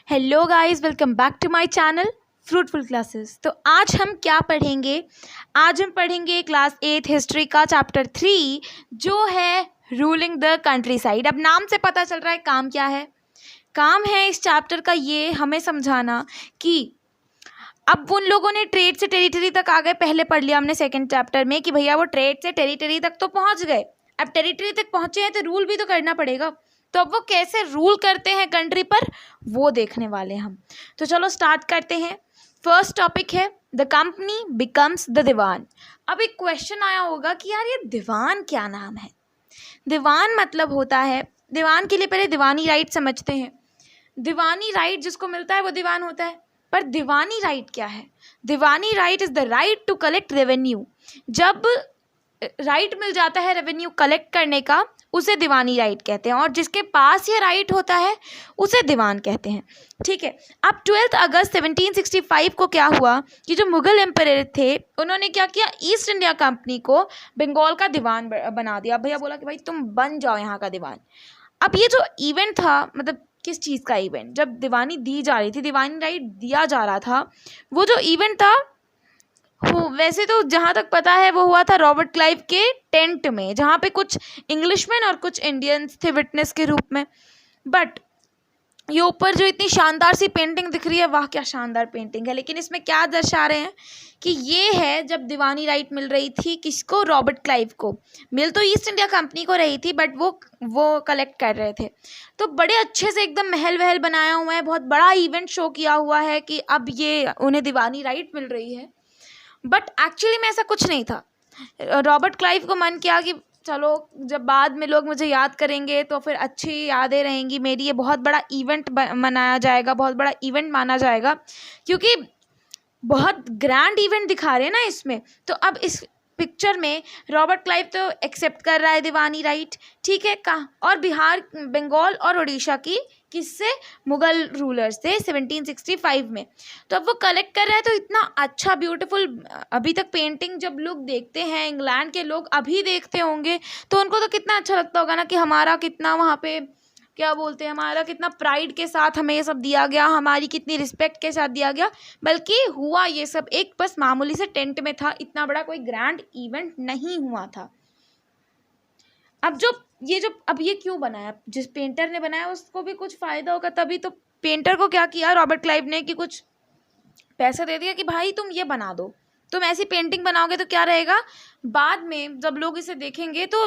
Hello guys, welcome back to my channel fruitful classes. तो आज हम क्या पढ़ेंगे? आज हम पढ़ेंगे क्लास 8 हिस्ट्री का चैप्टर 3 जो है रूलिंग द कंट्री साइड। अब नाम से पता चल रहा है काम क्या है। काम है इस चैप्टर का ये हमें समझाना कि अब उन लोगों ने ट्रेड से टेरिटरी तक आ गए। पहले पढ़ लिया हमने सेकंड चैप्टर में कि भैया वो ट्रेड से टेरिटरी तक तो पहुंच गए। अब टेरिटरी तक पहुंचे हैं तो रूल भी तो करना पड़ेगा। तो अब वो कैसे रूल करते हैं कंट्री पर, वो देखने वाले हम। तो चलो स्टार्ट करते हैं। फर्स्ट टॉपिक है द कंपनी बिकम्स द दीवान। अब एक क्वेश्चन आया होगा कि यार ये दीवान क्या नाम है। दीवान मतलब होता है, दीवान के लिए पहले दीवानी राइट समझते हैं। दीवानी राइट जिसको मिलता है वो दीवान होता है। पर दीवानी राइट क्या है? Diwani right is the right to collect revenue. जब राइट मिल जाता है रेवेन्यू कलेक्ट करने का, उसे दीवानी राइट कहते हैं। और जिसके पास ये राइट होता है उसे दीवान कहते हैं। ठीक है। अब 12 अगस्त 1765 को क्या हुआ कि जो मुगल एम्परर थे उन्होंने क्या किया, ईस्ट इंडिया कंपनी को बंगाल का दीवान बना दिया। भैया बोला कि भाई तुम बन जाओ यहाँ का दीवान। अब ये जो इवेंट था, मतलब किस चीज़ का इवेंट, जब दीवानी दी जा रही थी, दीवानी राइट दिया जा रहा था, वो जो इवेंट था वैसे तो जहाँ तक पता है वो हुआ था रॉबर्ट क्लाइव के टेंट में, जहाँ पे कुछ इंग्लिशमैन और कुछ इंडियंस थे विटनेस के रूप में। बट ये ऊपर जो इतनी शानदार सी पेंटिंग दिख रही है, वाह क्या शानदार पेंटिंग है। लेकिन इसमें क्या दर्शा रहे हैं कि ये है जब दीवानी राइट मिल रही थी किसको, रॉबर्ट क्लाइव को। मिल तो ईस्ट इंडिया कंपनी को रही थी बट वो कलेक्ट कर रहे थे। तो बड़े अच्छे से एकदम महल वहल बनाया हुआ है, बहुत बड़ा इवेंट शो किया हुआ है कि अब ये उन्हें दीवानी राइट मिल रही है। बट एक्चुअली में ऐसा कुछ नहीं था। रॉबर्ट क्लाइव को मन किया कि चलो जब बाद में लोग मुझे याद करेंगे तो फिर अच्छी यादें रहेंगी मेरी, ये बहुत बड़ा इवेंट मनाया जाएगा, बहुत बड़ा इवेंट माना जाएगा, क्योंकि बहुत ग्रैंड इवेंट दिखा रहे हैं ना इसमें। तो अब इस पिक्चर में रॉबर्ट क्लाइव तो एक्सेप्ट कर रहा है दीवानी राइट, ठीक है का। और बिहार, बंगाल और उड़ीसा की किससे, मुगल रूलर्स थे 1765 में। तो अब वो कलेक्ट कर रहा है तो इतना अच्छा ब्यूटीफुल, अभी तक पेंटिंग जब लोग देखते हैं, इंग्लैंड के लोग अभी देखते होंगे तो उनको तो कितना अच्छा लगता होगा ना कि हमारा कितना वहाँ पे क्या बोलते हैं, हमारा कितना प्राइड के साथ हमें ये सब दिया गया, हमारी कितनी रिस्पेक्ट के साथ दिया गया। बल्कि हुआ ये सब एक बस मामूली से टेंट में था, इतना बड़ा कोई ग्रैंड इवेंट नहीं हुआ था। अब अब ये क्यों बनाया, जिस पेंटर ने बनाया उसको भी कुछ फ़ायदा होगा तभी तो। पेंटर को क्या किया रॉबर्ट क्लाइव ने कि कुछ पैसा दे दिया कि भाई तुम ये बना दो, तुम ऐसी पेंटिंग बनाओगे तो क्या रहेगा, बाद में जब लोग इसे देखेंगे तो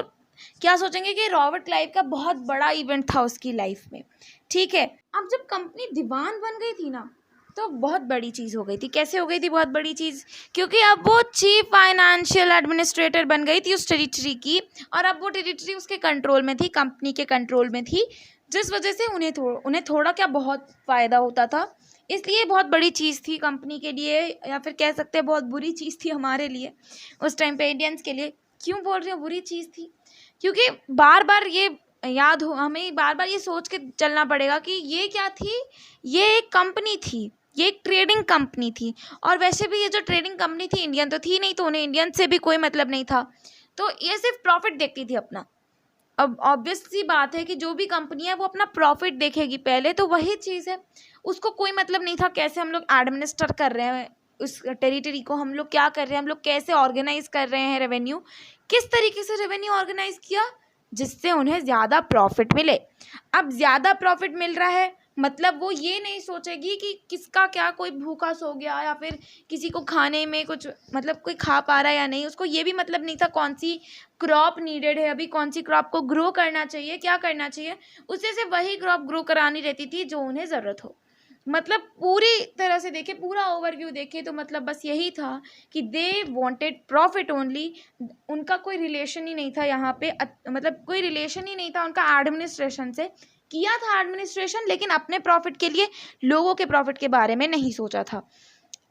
क्या सोचेंगे कि रॉबर्ट क्लाइव का बहुत बड़ा इवेंट था उसकी लाइफ में। ठीक है। अब जब कंपनी दीवान बन गई थी ना तो बहुत बड़ी चीज़ हो गई थी। कैसे हो गई थी बहुत बड़ी चीज़? क्योंकि अब वो चीफ फाइनेंशियल एडमिनिस्ट्रेटर बन गई थी उस टेरिटरी की, और अब वो टेरिटरी उसके कंट्रोल में थी, कंपनी के कंट्रोल में थी, जिस वजह से उन्हें थोड़ा क्या बहुत फ़ायदा होता था। इसलिए बहुत बड़ी चीज़ थी कंपनी के लिए, या फिर कह सकते हैं बहुत बुरी चीज़ थी हमारे लिए उस टाइम पे, इंडियंस के लिए। क्यों बोल रही हूँ बुरी चीज़ थी? क्योंकि बार बार ये याद हो, हमें बार बार ये सोच के चलना पड़ेगा कि ये क्या थी, ये एक कंपनी थी, ये एक ट्रेडिंग कंपनी थी। और वैसे भी ये जो ट्रेडिंग कंपनी थी इंडियन तो थी नहीं, तो उन्हें इंडियन से भी कोई मतलब नहीं था, तो ये सिर्फ प्रॉफिट देखती थी अपना। अब ऑब्वियस सी बात है कि जो भी कंपनी है वो अपना प्रॉफिट देखेगी पहले, तो वही चीज़ है, उसको कोई मतलब नहीं था कैसे हम लोग एडमिनिस्टर कर रहे हैं उस टेरिटरी को, हम लोग क्या कर रहे हैं, हम लोग कैसे ऑर्गेनाइज कर रहे हैं रेवेन्यू, किस तरीके से रेवेन्यू ऑर्गेनाइज किया जिससे उन्हें ज़्यादा प्रॉफिट मिले। अब ज़्यादा प्रॉफिट मिल रहा है मतलब वो ये नहीं सोचेगी कि किसका क्या, कोई भूखा सो गया या फिर किसी को खाने में कुछ मतलब कोई खा पा रहा है या नहीं, उसको ये भी मतलब नहीं था कौन सी क्रॉप नीडेड है, अभी कौन सी क्रॉप को ग्रो करना चाहिए, क्या करना चाहिए, उसे से वही क्रॉप ग्रो करानी रहती थी जो उन्हें ज़रूरत हो। मतलब पूरी तरह से देखे, पूरा ओवरव्यू देखे तो मतलब बस यही था कि दे वांटेड प्रॉफिट ओनली। उनका कोई रिलेशन ही नहीं था यहाँ पे, मतलब कोई रिलेशन ही नहीं था उनका एडमिनिस्ट्रेशन से। किया था एडमिनिस्ट्रेशन लेकिन अपने प्रॉफिट के लिए, लोगों के प्रॉफिट के बारे में नहीं सोचा था।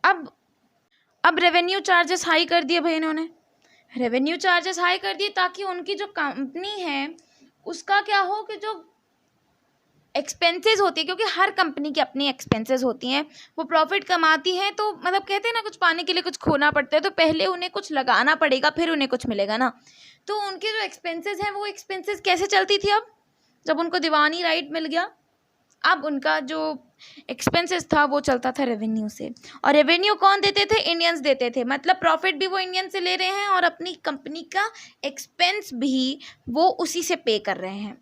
अब रेवेन्यू चार्जेस हाई कर दिए भाई इन्होंने, रेवेन्यू चार्जेस हाई कर दिए ताकि उनकी जो कंपनी है उसका क्या हो कि जो एक्सपेंसेस होती है, क्योंकि हर कंपनी की अपनी एक्सपेंसेस होती हैं, वो प्रॉफिट कमाती हैं तो मतलब कहते हैं ना कुछ पाने के लिए कुछ खोना पड़ता है, तो पहले उन्हें कुछ लगाना पड़ेगा फिर उन्हें कुछ मिलेगा ना। तो उनके जो एक्सपेंसेस हैं वो एक्सपेंसेस कैसे चलती थी अब जब उनको दीवानी राइट मिल गया, अब उनका जो एक्सपेंसेस था वो चलता था रेवेन्यू से, और रेवेन्यू कौन देते थे? इंडियंस देते थे। मतलब प्रॉफिट भी वो इंडियन से ले रहे हैं और अपनी कंपनी का एक्सपेंस भी वो उसी से पे कर रहे हैं।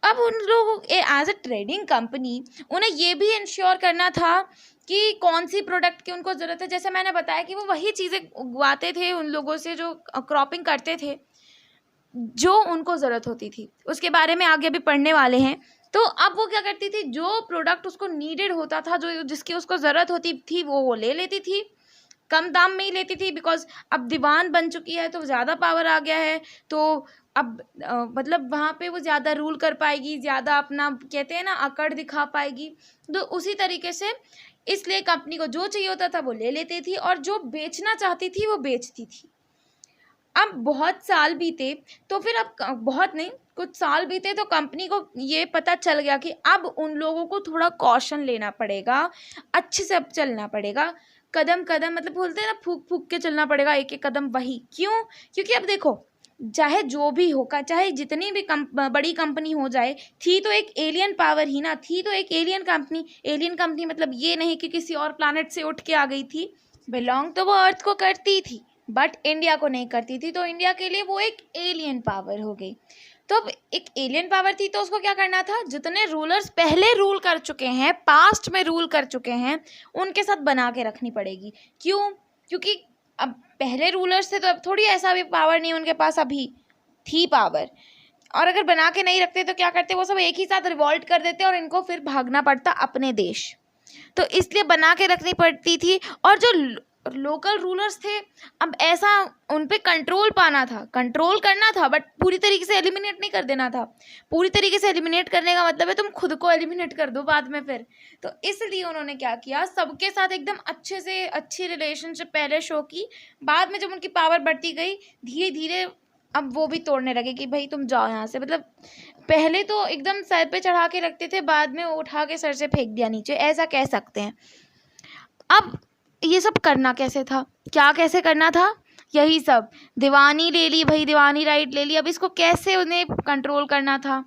अब उन लोगों एज अ ट्रेडिंग कंपनी उन्हें ये भी इंश्योर करना था कि कौन सी प्रोडक्ट की उनको ज़रूरत है। जैसे मैंने बताया कि वो वही चीज़ें उगवाते थे उन लोगों से जो क्रॉपिंग करते थे, जो उनको ज़रूरत होती थी। उसके बारे में आगे भी पढ़ने वाले हैं। तो अब वो क्या करती थी, जो प्रोडक्ट उसको नीडेड होता था, जो जिसकी उसको ज़रूरत होती थी, वो ले लेती थी, कम दाम में ही लेती थी। बिकॉज अब दीवान बन चुकी है तो ज़्यादा पावर आ गया है, तो अब मतलब वहाँ पे वो ज़्यादा रूल कर पाएगी, ज़्यादा अपना कहते हैं ना अकड़ दिखा पाएगी। तो उसी तरीके से इसलिए कंपनी को जो चाहिए होता था वो ले लेती थी, और जो बेचना चाहती थी वो बेचती थी। अब बहुत साल बीते तो फिर अब बहुत नहीं, कुछ साल बीते तो कंपनी को ये पता चल गया कि अब उन लोगों को थोड़ा कॉशन लेना पड़ेगा, अच्छे से अब चलना पड़ेगा, कदम कदम मतलब बोलते हैं ना फूक फूक के चलना पड़ेगा, एक एक कदम। वही क्यों? क्योंकि अब देखो, चाहे जो भी होगा, चाहे जितनी भी बड़ी कंपनी हो जाए, थी तो एक एलियन पावर ही ना, थी तो एक एलियन कंपनी। एलियन कंपनी मतलब ये नहीं कि किसी और प्लैनेट से उठ के आ गई थी, बिलोंग तो वो अर्थ को करती थी बट इंडिया को नहीं करती थी, तो इंडिया के लिए वो एक एलियन पावर हो गई। तो अब एक एलियन पावर थी तो उसको क्या करना था, जितने रूलर्स पहले रूल कर चुके हैं, पास्ट में रूल कर चुके हैं, उनके साथ बना के रखनी पड़ेगी। क्यों? क्योंकि अब पहले रूलर्स थे तो अब थोड़ी ऐसा भी पावर नहीं उनके पास, अभी थी पावर, और अगर बना के नहीं रखते तो क्या करते, वो सब एक ही साथ रिवॉल्ट कर देते और इनको फिर भागना पड़ता अपने देश। तो इसलिए बना के रखनी पड़ती थी। और जो लोकल रूलर्स थे, अब ऐसा उन पे कंट्रोल पाना था, कंट्रोल करना था, बट पूरी तरीके से एलिमिनेट नहीं कर देना था। पूरी तरीके से एलिमिनेट करने का मतलब है तुम खुद को एलिमिनेट कर दो बाद में फिर। तो इसलिए उन्होंने क्या किया, सबके साथ एकदम अच्छे से अच्छी रिलेशनशिप पहले शो की, बाद में जब उनकी पावर बढ़ती गई धीरे धीरे अब वो भी तोड़ने लगे कि भाई तुम जाओ यहाँ से। मतलब पहले तो एकदम सर पे चढ़ा के रखते थे, बाद में उठा के सर से फेंक दिया नीचे, ऐसा कह सकते हैं। अब ये सब करना कैसे था, क्या कैसे करना था, यही सब दीवानी ले ली भाई, दीवानी राइट ले ली। अब इसको कैसे उन्हें कंट्रोल करना था,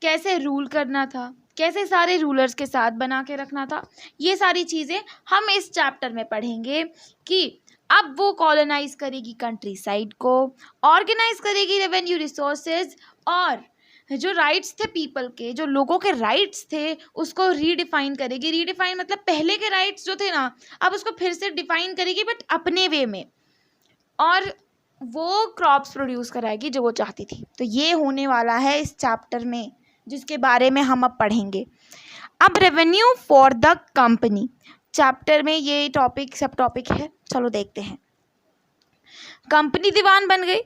कैसे रूल करना था, कैसे सारे रूलर्स के साथ बना के रखना था, ये सारी चीज़ें हम इस चैप्टर में पढ़ेंगे। कि अब वो कॉलोनाइज करेगी कंट्री साइड को, ऑर्गेनाइज करेगी रेवेन्यू रिसोर्सेज, और जो राइट्स थे पीपल के, जो लोगों के राइट्स थे, उसको रीडिफाइन करेगी। रीडिफाइन मतलब पहले के राइट्स जो थे ना, अब उसको फिर से डिफाइन करेगी बट अपने वे में, और वो क्रॉप्स प्रोड्यूस कराएगी जो वो चाहती थी। तो ये होने वाला है इस चैप्टर में, जिसके बारे में हम अब पढ़ेंगे। अब revenue for the company chapter में ये टॉपिक सब टॉपिक है, चलो देखते हैं। कंपनी दीवान बन गई,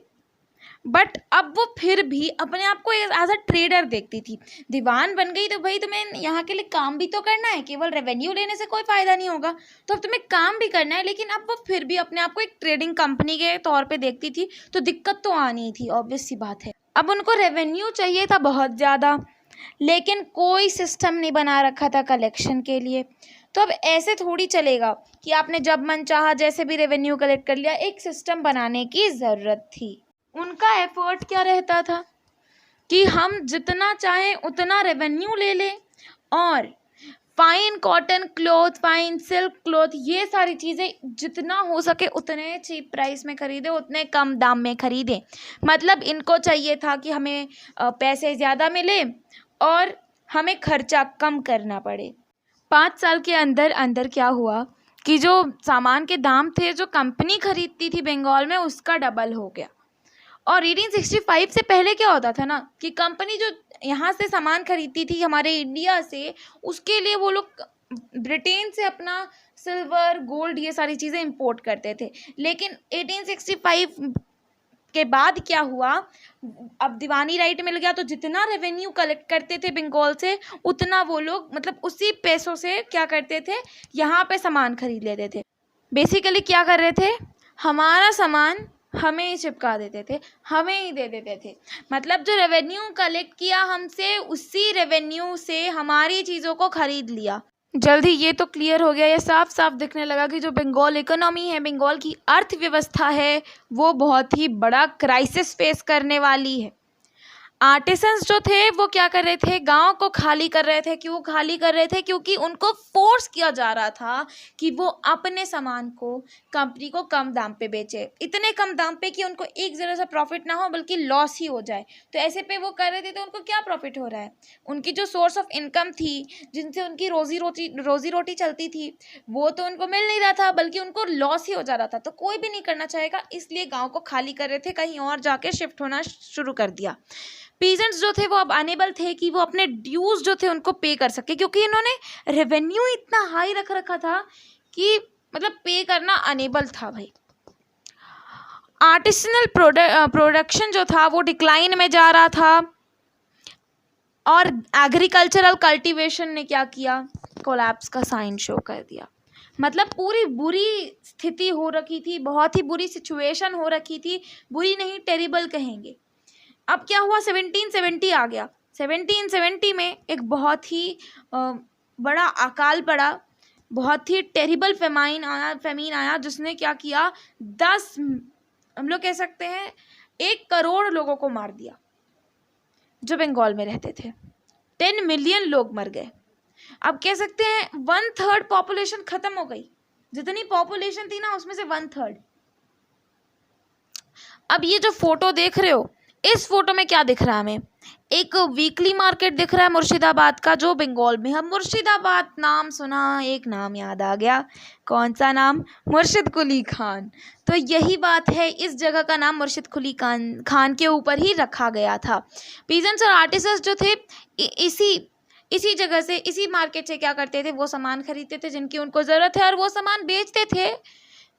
बट अब वो फिर भी अपने आप को एज अ ट्रेडर देखती थी। दीवान बन गई तो भाई तुम्हें यहाँ के लिए काम भी तो करना है, केवल रेवेन्यू लेने से कोई फ़ायदा नहीं होगा, तो अब तुम्हें काम भी करना है। लेकिन अब वो फिर भी अपने आप को एक ट्रेडिंग कंपनी के तौर पे देखती थी, तो दिक्कत तो आनी थी, ऑब्वियस सी बात है। अब उनको रेवेन्यू चाहिए था बहुत ज़्यादा, लेकिन कोई सिस्टम नहीं बना रखा था कलेक्शन के लिए। तो अब ऐसे थोड़ी चलेगा कि आपने जब मन चाहा जैसे भी रेवेन्यू कलेक्ट कर लिया, एक सिस्टम बनाने की ज़रूरत थी। उनका एफर्ट क्या रहता था कि हम जितना चाहें उतना रेवेन्यू ले लें, और fine cotton cloth, fine silk cloth, ये सारी चीज़ें जितना हो सके उतने चीप प्राइस में ख़रीदें, उतने कम दाम में ख़रीदें। मतलब इनको चाहिए था कि हमें पैसे ज़्यादा मिले और हमें खर्चा कम करना पड़े। 5 साल के अंदर अंदर क्या हुआ कि जो सामान के दाम थे जो कंपनी खरीदती थी बंगाल में, उसका डबल हो गया। और 1865 से पहले क्या होता था ना कि कंपनी जो यहाँ से सामान खरीदती थी हमारे इंडिया से, उसके लिए वो लोग ब्रिटेन से अपना सिल्वर गोल्ड ये सारी चीज़ें इंपोर्ट करते थे। लेकिन 1865 के बाद क्या हुआ, अब दीवानी राइट मिल गया, तो जितना रेवेन्यू कलेक्ट करते थे बंगाल से, उतना वो लोग मतलब उसी पैसों से क्या करते थे, यहाँ पे सामान खरीद लेते थे। बेसिकली क्या कर रहे थे, हमारा सामान हमें ही चिपका देते थे, हमें ही दे देते थे। मतलब जो रेवेन्यू कलेक्ट किया हमसे, उसी रेवेन्यू से हमारी चीज़ों को खरीद लिया। जल्द ही ये तो क्लियर हो गया, ये साफ साफ दिखने लगा कि जो बंगाल इकोनॉमी है, बंगाल की अर्थव्यवस्था है, वो बहुत ही बड़ा क्राइसिस फेस करने वाली है। आर्टिसंस जो थे वो क्या कर रहे थे, गांव को खाली कर रहे थे। क्यों खाली कर रहे थे? क्योंकि उनको फोर्स किया जा रहा था कि वो अपने सामान को कंपनी को कम दाम पे बेचे, इतने कम दाम पे कि उनको एक ज़रा सा प्रॉफिट ना हो बल्कि लॉस ही हो जाए। तो ऐसे पे वो कर रहे थे, तो उनको क्या प्रॉफिट हो रहा है? उनकी जो सोर्स ऑफ इनकम थी, जिनसे उनकी रोजी रोटी चलती थी, वो तो उनको मिल नहीं रहा था बल्कि उनको लॉस ही हो जा रहा था। तो कोई भी नहीं करना चाहेगा, इसलिए गाँव को खाली कर रहे थे, कहीं और जाके शिफ्ट होना शुरू कर दिया। पीजेंट्स जो थे वो अब अनेबल थे कि वो अपने ड्यूज जो थे उनको पे कर सके, क्योंकि इन्होंने रेवेन्यू इतना हाई रख रखा था कि मतलब पे करना अनेबल था भाई। आर्टिसनल प्रोडक्शन जो था वो डिक्लाइन में जा रहा था, और एग्रीकल्चरल कल्टीवेशन ने क्या किया, कोलैप्स का साइन शो कर दिया। मतलब पूरी बुरी स्थिति हो रखी थी, बहुत ही बुरी सिचुएशन हो रखी थी, बुरी नहीं टेरिबल कहेंगे। अब क्या हुआ, 1770 आ गया। 1770 में एक बहुत ही बड़ा अकाल पड़ा, बहुत ही टेरिबल फेमाइन आया जिसने क्या किया, 10 हम लोग कह सकते हैं 1 करोड़ लोगों को मार दिया जो बंगाल में रहते थे। 10 मिलियन लोग मर गए। अब कह सकते हैं 1/3 पॉपुलेशन खत्म हो गई। जितनी पॉपुलेशन थी ना उसमें से 1/3। अब ये जो फोटो देख रहे हो, इस फोटो में क्या दिख रहा है हमें, एक वीकली मार्केट दिख रहा है मुर्शिदाबाद का, जो बंगाल में है। मुर्शिदाबाद नाम सुना, एक नाम याद आ गया, कौन सा नाम, मुर्शिद कुली खान। तो यही बात है, इस जगह का नाम मुर्शिद कुली खान के ऊपर ही रखा गया था। पीजेंट्स और आर्टिसंस जो थे इसी जगह से, इसी मार्केट से क्या करते थे, वो सामान खरीदते थे जिनकी उनको ज़रूरत है, और वो सामान बेचते थे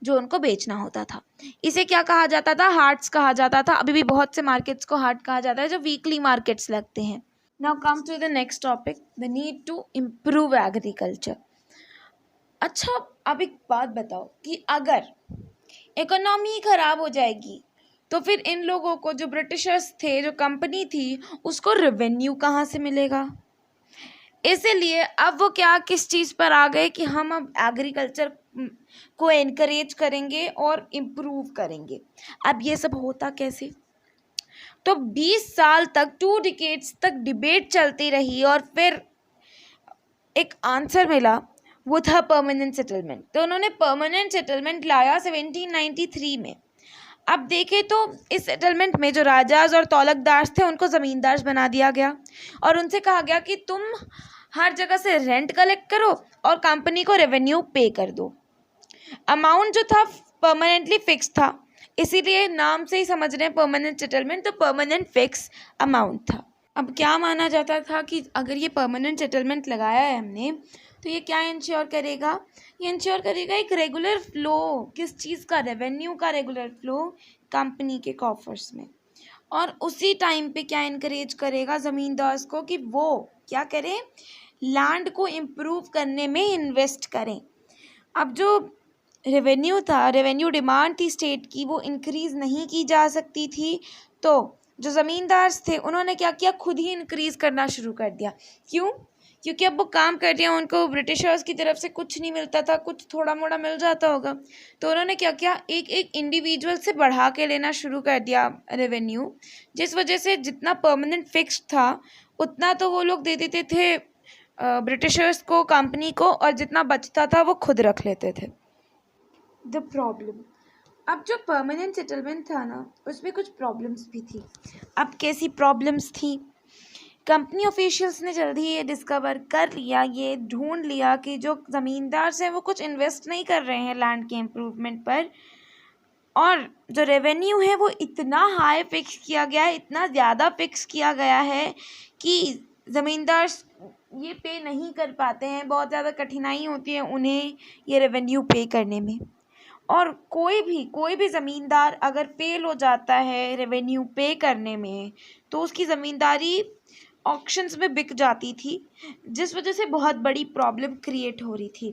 जो उनको बेचना होता था। इसे क्या कहा जाता था, हाट्स कहा जाता था। अभी भी बहुत से मार्केट्स को हाट कहा जाता है जो वीकली मार्केट्स लगते हैं। Now come to the next topic, the need to improve agriculture. अच्छा, अब एक बात बताओ कि अगर इकोनॉमी खराब हो जाएगी तो फिर इन लोगों को, जो ब्रिटिशर्स थे, जो कंपनी थी, उसको रेवेन्यू कहाँ से मिलेगा? इसीलिए अब वो क्या, किस चीज़ पर आ गए कि हम अब एग्रीकल्चर को एनकरेज करेंगे और इम्प्रूव करेंगे। अब ये सब होता कैसे? तो 20 साल तक, 2 डिकेड्स तक डिबेट चलती रही और फिर एक आंसर मिला, वो था परमानेंट सेटलमेंट। तो उन्होंने परमानेंट सेटलमेंट लाया 1793 में। अब देखें तो इस सेटलमेंट में जो राजाज और तौलकदार थे उनको ज़मींदार बना दिया गया, और उनसे कहा गया कि तुम हर जगह से रेंट कलेक्ट करो और कंपनी को रेवेन्यू पे कर दो। अमाउंट जो था परमानेंटली फिक्स था, इसीलिए नाम से ही समझ रहे हैं परमानेंट सेटलमेंट, तो परमानेंट फिक्स अमाउंट था। अब क्या माना जाता था कि अगर ये परमानेंट सेटलमेंट लगाया है हमने, तो ये क्या इंश्योर करेगा, ये इंश्योर करेगा एक रेगुलर फ्लो। किस चीज़ का? रेवेन्यू का रेगुलर फ्लो कंपनी के कॉफर्स में। और उसी टाइम पे क्या इनकरेज करेगा ज़मींदार्स को कि वो क्या करें, लैंड को इम्प्रूव करने में इन्वेस्ट करें। अब जो रेवेन्यू था, रेवेन्यू डिमांड थी स्टेट की, वो इंक्रीज़ नहीं की जा सकती थी, तो जो ज़मींदार थे उन्होंने क्या किया, खुद ही इंक्रीज़ करना शुरू कर दिया। क्यों? क्योंकि अब वो काम कर रहे हैं, उनको ब्रिटिशर्स की तरफ से कुछ नहीं मिलता था, कुछ थोड़ा मोड़ा मिल जाता होगा, तो उन्होंने क्या किया, एक एक इंडिविजुअल से बढ़ा के लेना शुरू कर दिया रेवेन्यू, जिस वजह से जितना परमानेंट फिक्स था उतना तो वो लोग दे देते थे ब्रिटिशर्स को, कंपनी को, और जितना बचता था वो खुद रख लेते थे। द प्रॉब्लम, अब जो परमानेंट सेटलमेंट था ना, उसमें कुछ प्रॉब्लम्स भी थी। अब कैसी प्रॉब्लम्स थी? कंपनी ऑफिशियल्स ने जल्दी ये डिस्कवर कर लिया, ये ढूंढ लिया कि जो ज़मींदार हैं वो कुछ इन्वेस्ट नहीं कर रहे हैं लैंड के इम्प्रूवमेंट पर, और जो रेवेन्यू है वो इतना हाई फिक्स किया गया है, इतना ज़्यादा फिक्स किया गया है कि ज़मींदार ये पे नहीं कर पाते हैं, बहुत ज़्यादा कठिनाई होती है उन्हें ये रेवेन्यू पे करने में। और कोई भी ज़मींदार अगर फेल हो जाता है रेवेन्यू पे करने में, तो उसकी ज़मींदारी ऑक्शंस में बिक जाती थी, जिस वजह से बहुत बड़ी प्रॉब्लम क्रिएट हो रही थी।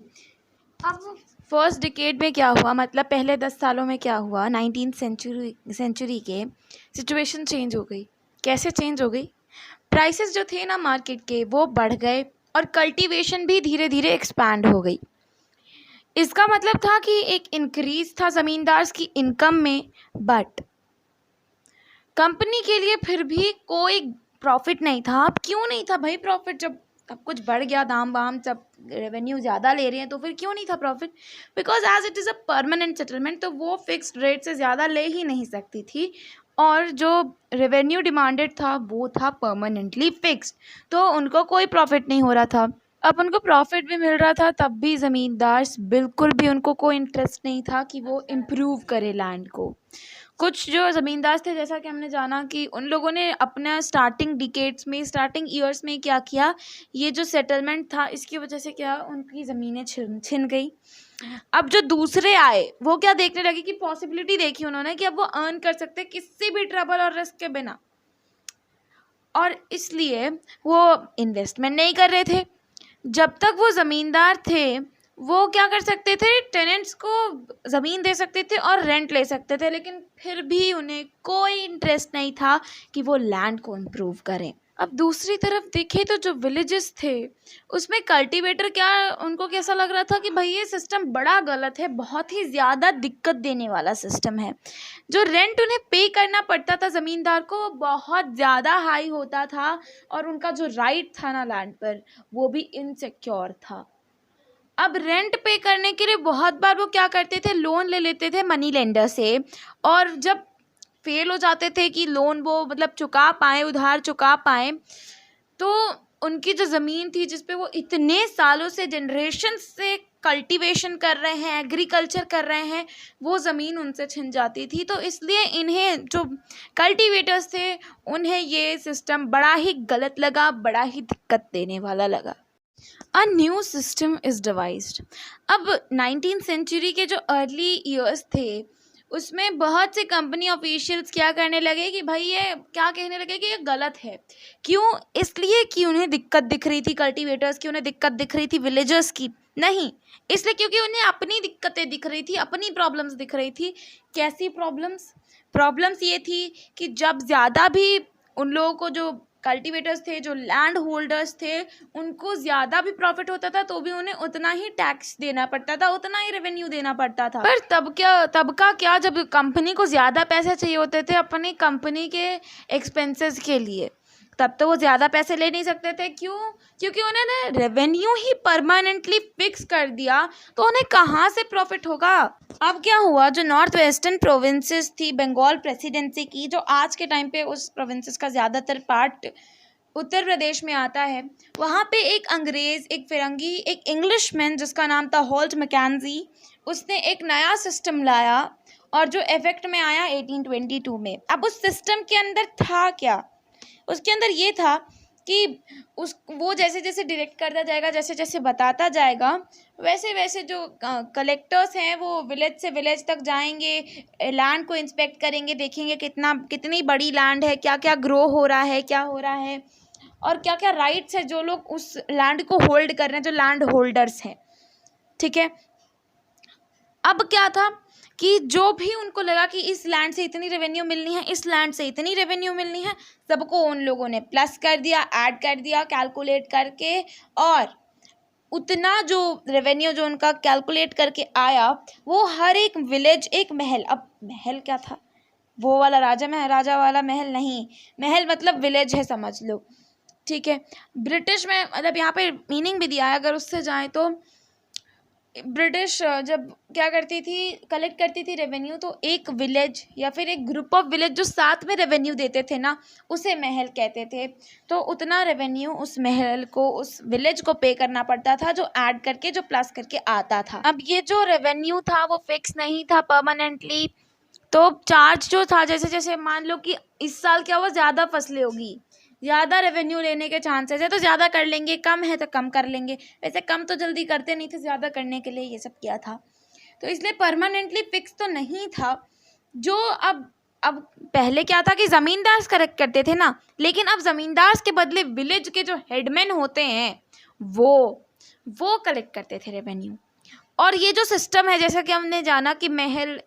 अब फर्स्ट डिकेड में क्या हुआ, मतलब पहले 10 सालों में क्या हुआ, 19th सेंचुरी के सिचुएशन चेंज हो गई। कैसे चेंज हो गई? प्राइसेस जो थे ना मार्केट के वो बढ़ गए, और कल्टीवेशन भी धीरे धीरे एक्सपैंड हो गई। इसका मतलब था कि एक इंक्रीज था ज़मींदार की इनकम में, बट कंपनी के लिए फिर भी कोई प्रॉफिट नहीं था। अब क्यों नहीं था भाई प्रॉफिट? जब सब कुछ बढ़ गया, दाम वाम सब रेवेन्यू ज़्यादा ले रहे हैं, तो फिर क्यों नहीं था profit? Because as it is a permanent settlement, तो वो फिक्स्ड रेट से ज़्यादा ले ही नहीं सकती थी, और जो रेवेन्यू डिमांडेड था वो था परमानेंटली फिक्स्ड, तो उनको कोई प्रॉफिट नहीं हो रहा था। अब उनको प्रॉफिट भी मिल रहा था, तब भी ज़मींदार बिल्कुल भी उनको कोई इंटरेस्ट नहीं था कि वो इम्प्रूव करे लैंड को। कुछ जो ज़मींदार थे, जैसा कि हमने जाना कि उन लोगों ने अपना स्टार्टिंग डिकेड्स में, स्टार्टिंग ईयर्स में क्या किया, ये जो सेटलमेंट था इसकी वजह से क्या उनकी ज़मीनें छिन गई। अब जो दूसरे आए वो क्या देखने लगे कि पॉसिबिलिटी देखी उन्होंने कि अब वो अर्न कर सकते किसी भी ट्रबल और रिस्क के बिना, और इसलिए वो इन्वेस्टमेंट नहीं कर रहे थे। जब तक वो ज़मींदार थे वो क्या कर सकते थे, टेनेंट्स को ज़मीन दे सकते थे और रेंट ले सकते थे, लेकिन फिर भी उन्हें कोई इंटरेस्ट नहीं था कि वो लैंड को इम्प्रूव करें। अब दूसरी तरफ देखें तो जो विलेजेस थे उसमें कल्टीवेटर क्या, उनको कैसा लग रहा था कि भाई ये सिस्टम बड़ा गलत है, बहुत ही ज़्यादा दिक्कत देने वाला सिस्टम है। जो रेंट उन्हें पे करना पड़ता था ज़मींदार को, वो बहुत ज़्यादा हाई होता था, और उनका जो राइट था ना लैंड पर, वो भी इनसिक्योर था। अब रेंट पे करने के लिए बहुत बार वो क्या करते थे, लोन ले लेते थे मनी लेंडर से, और जब फेल हो जाते थे कि लोन वो मतलब चुका पाएँ, उधार चुका पाएँ, तो उनकी जो ज़मीन थी जिस पे वो इतने सालों से, जनरेशन से कल्टीवेशन कर रहे हैं, एग्रीकल्चर कर रहे हैं, वो ज़मीन उनसे छिन जाती थी। तो इसलिए इन्हें जो कल्टीवेटर्स थे उन्हें ये सिस्टम बड़ा ही गलत लगा, बड़ा ही दिक्कत देने वाला लगा। A new system is devised. अब 19th सेंचुरी के जो अर्ली ईयर्स थे उसमें बहुत से कंपनी ऑफिशियल्स क्या करने लगे कि भाई ये क्या कहने लगे कि ये गलत है। क्यों? इसलिए कि उन्हें दिक्कत दिख रही थी कल्टीवेटर्स की, उन्हें दिक्कत दिख रही थी विलेजर्स की नहीं, इसलिए क्योंकि उन्हें अपनी दिक्कतें दिख रही थी, अपनी प्रॉब्लम्स दिख रही थी। कैसी प्रॉब्लम्स? प्रॉब्लम्स ये थी कि जब ज़्यादा भी उन लोगों को, जो कल्टीवेटर्स थे, जो लैंड होल्डर्स थे, उनको ज़्यादा भी प्रॉफिट होता था तो भी उन्हें उतना ही टैक्स देना पड़ता था, उतना ही रेवेन्यू देना पड़ता था। पर तब का क्या, जब कंपनी को ज़्यादा पैसे चाहिए होते थे अपनी कंपनी के एक्सपेंसेस के लिए, तब तो वो ज़्यादा पैसे ले नहीं सकते थे। क्यों? क्योंकि उन्होंने रेवेन्यू ही परमानेंटली फिक्स कर दिया, तो उन्हें कहाँ से प्रॉफिट होगा। अब क्या हुआ, जो नॉर्थ वेस्टर्न प्रोविंसेस थी बंगाल प्रेसिडेंसी की, जो आज के टाइम पे उस प्रोविंसेस का ज़्यादातर पार्ट उत्तर प्रदेश में आता है, वहाँ पे एक अंग्रेज़, एक फिरंगी, एक इंग्लिशमैन जिसका नाम था होल्ट मैकेंजी, उसने एक नया सिस्टम लाया, और जो इफेक्ट में आया 1822 में। अब उस सिस्टम के अंदर था क्या? उसके अंदर ये था कि वो जैसे जैसे डायरेक्ट करता जाएगा, जैसे जैसे बताता जाएगा, वैसे वैसे जो कलेक्टर्स हैं वो विलेज से विलेज तक जाएंगे, लैंड को इंस्पेक्ट करेंगे, देखेंगे कितनी बड़ी लैंड है, क्या क्या ग्रो हो रहा है, क्या हो रहा है, और क्या क्या राइट्स है जो लोग उस लैंड को होल्ड कर रहे हैं, जो लैंड होल्डर्स हैं। ठीक है। अब क्या था कि जो भी उनको लगा कि इस लैंड से इतनी रेवेन्यू मिलनी है, इस लैंड से इतनी रेवेन्यू मिलनी है, सबको उन लोगों ने प्लस कर दिया, ऐड कर दिया कैलकुलेट करके, और उतना जो रेवेन्यू जो उनका कैलकुलेट करके आया, वो हर एक विलेज एक महल। अब महल क्या था, वो वाला राजा वाला महल नहीं, महल मतलब विलेज है, समझ लो। ठीक है। ब्रिटिश में मतलब यहाँ पे मीनिंग भी दिया है, अगर उससे जाएँ तो ब्रिटिश जब क्या करती थी, कलेक्ट करती थी रेवेन्यू, तो एक विलेज या फिर एक ग्रुप ऑफ विलेज जो साथ में रेवेन्यू देते थे ना, उसे महल कहते थे। तो उतना रेवेन्यू उस महल को, उस विलेज को पे करना पड़ता था, जो ऐड करके, जो प्लस करके आता था। अब ये जो रेवेन्यू था वो फिक्स नहीं था परमानेंटली, तो चार्ज जो था, जैसे जैसे मान लो कि इस साल क्या हुआ, ज़्यादा फसलें होगी, ज़्यादा रेवेन्यू लेने के चांसेस है, तो ज़्यादा कर लेंगे, कम है तो कम कर लेंगे। वैसे कम तो जल्दी करते नहीं थे, ज़्यादा करने के लिए ये सब किया था, तो इसलिए परमानेंटली फिक्स तो नहीं था। जो अब पहले क्या था कि ज़मींदार कलेक्ट करते थे ना, लेकिन अब ज़मींदार के बदले विलेज के जो हेडमैन होते हैं वो कलेक्ट करते थे रेवेन्यू। और ये जो सिस्टम है, जैसा कि हमने जाना कि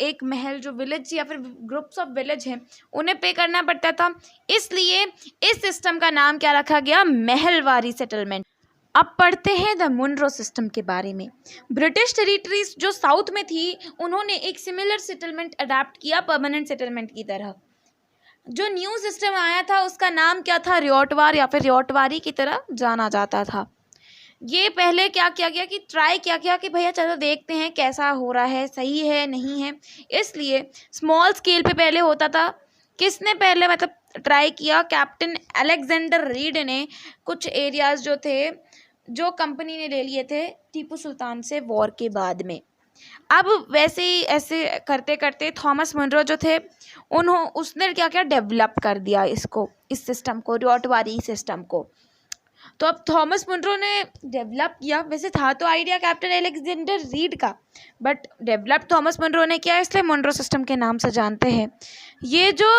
एक महल जो विलेज या फिर ग्रुप्स ऑफ विलेज हैं, उन्हें पे करना पड़ता था, इसलिए इस सिस्टम का नाम क्या रखा गया, महलवारी सेटलमेंट। अब पढ़ते हैं द मुनरो सिस्टम के बारे में। ब्रिटिश टेरिटरीज जो साउथ में थी, उन्होंने एक सिमिलर सेटलमेंट अडैप्ट किया परमानेंट सेटलमेंट की तरह। जो न्यू सिस्टम आया था उसका नाम क्या था, रियोटवार या फिर रियोटवारी की तरह जाना जाता था। ये पहले क्या किया गया कि ट्राई किया गया कि भैया चलो देखते हैं कैसा हो रहा है, सही है नहीं है। इसलिए स्मॉल स्केल पे पहले होता था। किसने पहले मतलब ट्राई किया, कैप्टन अलेक्जेंडर रीड ने कुछ एरियाज जो थे, जो कंपनी ने ले लिए थे टीपू सुल्तान से वॉर के बाद में। अब वैसे ही ऐसे करते करते थॉमस मुनरो जो थे उसने क्या क्या डेवलप कर दिया इसको, इस सिस्टम को, रियोटवारी सिस्टम को। तो अब थॉमस मुनरो ने डेवलप किया। वैसे था तो आइडिया कैप्टन अलेक्जेंडर रीड का, बट डेवलप थॉमस मुनरो ने किया, इसलिए मुनरो सिस्टम के नाम से जानते हैं। ये जो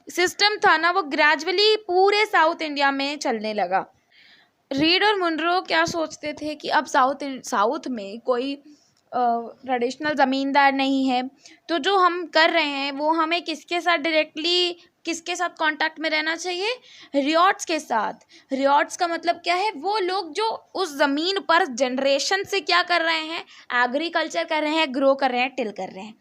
सिस्टम था ना वो ग्रेजुअली पूरे साउथ इंडिया में चलने लगा। रीड और मुनरो क्या सोचते थे कि अब साउथ में कोई ट्रेडिशनल ज़मींदार नहीं है, तो जो हम कर रहे हैं वो हमें किसके साथ कांटेक्ट में रहना चाहिए, रियॉट्स के साथ। रियॉट्स का मतलब क्या है, वो लोग जो उस ज़मीन पर जनरेशन से क्या कर रहे हैं, एग्रीकल्चर कर रहे हैं, ग्रो कर रहे हैं, टिल कर रहे हैं।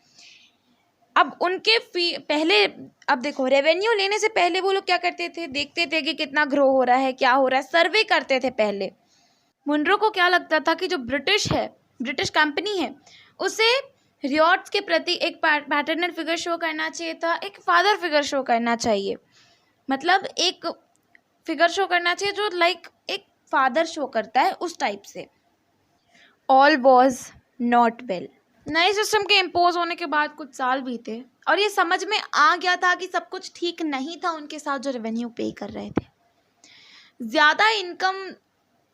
अब उनके पहले, अब देखो रेवेन्यू लेने से पहले वो लोग क्या करते थे, देखते थे कि कितना ग्रो हो रहा है, क्या हो रहा है, सर्वे करते थे पहले। मुनरो को क्या लगता था कि जो ब्रिटिश कंपनी है उसे रियॉट्स के प्रति एक पैटर्नल फिगर शो करना चाहिए था, एक फादर फिगर शो करना चाहिए, मतलब एक फिगर शो करना चाहिए जो लाइक एक फादर शो करता है, उस टाइप से। All was not well. नए सिस्टम के इम्पोज होने के बाद कुछ साल बीते और ये समझ में आ गया था कि सब कुछ ठीक नहीं था उनके साथ जो रेवेन्यू पे कर रहे थे। ज़्यादा इनकम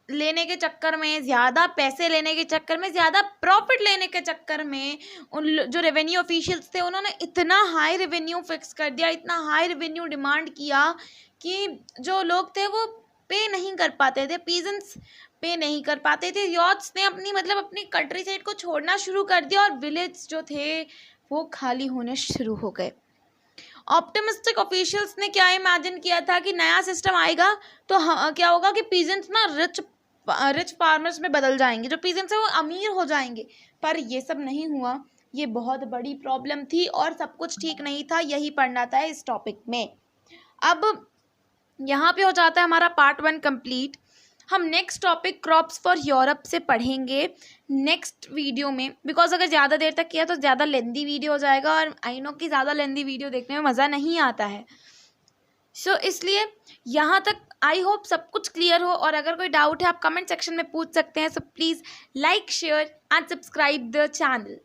लेने के चक्कर में, ज़्यादा पैसे लेने के चक्कर में, ज़्यादा प्रॉफिट लेने के चक्कर में उन जो रेवेन्यू ऑफिशियल्स थे उन्होंने इतना हाई रेवेन्यू फिक्स कर दिया, इतना हाई रेवेन्यू डिमांड किया कि जो लोग थे वो पे नहीं कर पाते थे, पीजेंट्स पे नहीं कर पाते थे। यॉट्स ने अपनी कंट्री साइड को छोड़ना शुरू कर दिया और विलेज जो थे वो खाली होने शुरू हो गए। ऑप्टिमिस्टिक ऑफिशियल्स ने क्या इमेजिन किया था कि नया सिस्टम आएगा तो क्या होगा कि पीजेंट्स ना रिच फार्मर्स में बदल जाएंगे, जो पीजेंट्स हैं वो अमीर हो जाएंगे। पर ये सब नहीं हुआ, ये बहुत बड़ी प्रॉब्लम थी और सब कुछ ठीक नहीं था। यही पढ़ना था इस टॉपिक में। अब यहाँ पे हो जाता है हमारा पार्ट 1 कंप्लीट। हम next topic crops for Europe से पढ़ेंगे नेक्स्ट वीडियो में, बिकॉज अगर ज़्यादा देर तक किया तो ज़्यादा लेंदी वीडियो हो जाएगा और आई नो कि ज़्यादा लेंदी वीडियो देखने में मज़ा नहीं आता है। सो इसलिए यहाँ तक आई होप सब कुछ क्लियर हो, और अगर कोई डाउट है आप कमेंट सेक्शन में पूछ सकते हैं। So please like, share and subscribe the channel.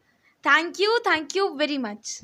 Thank you very much.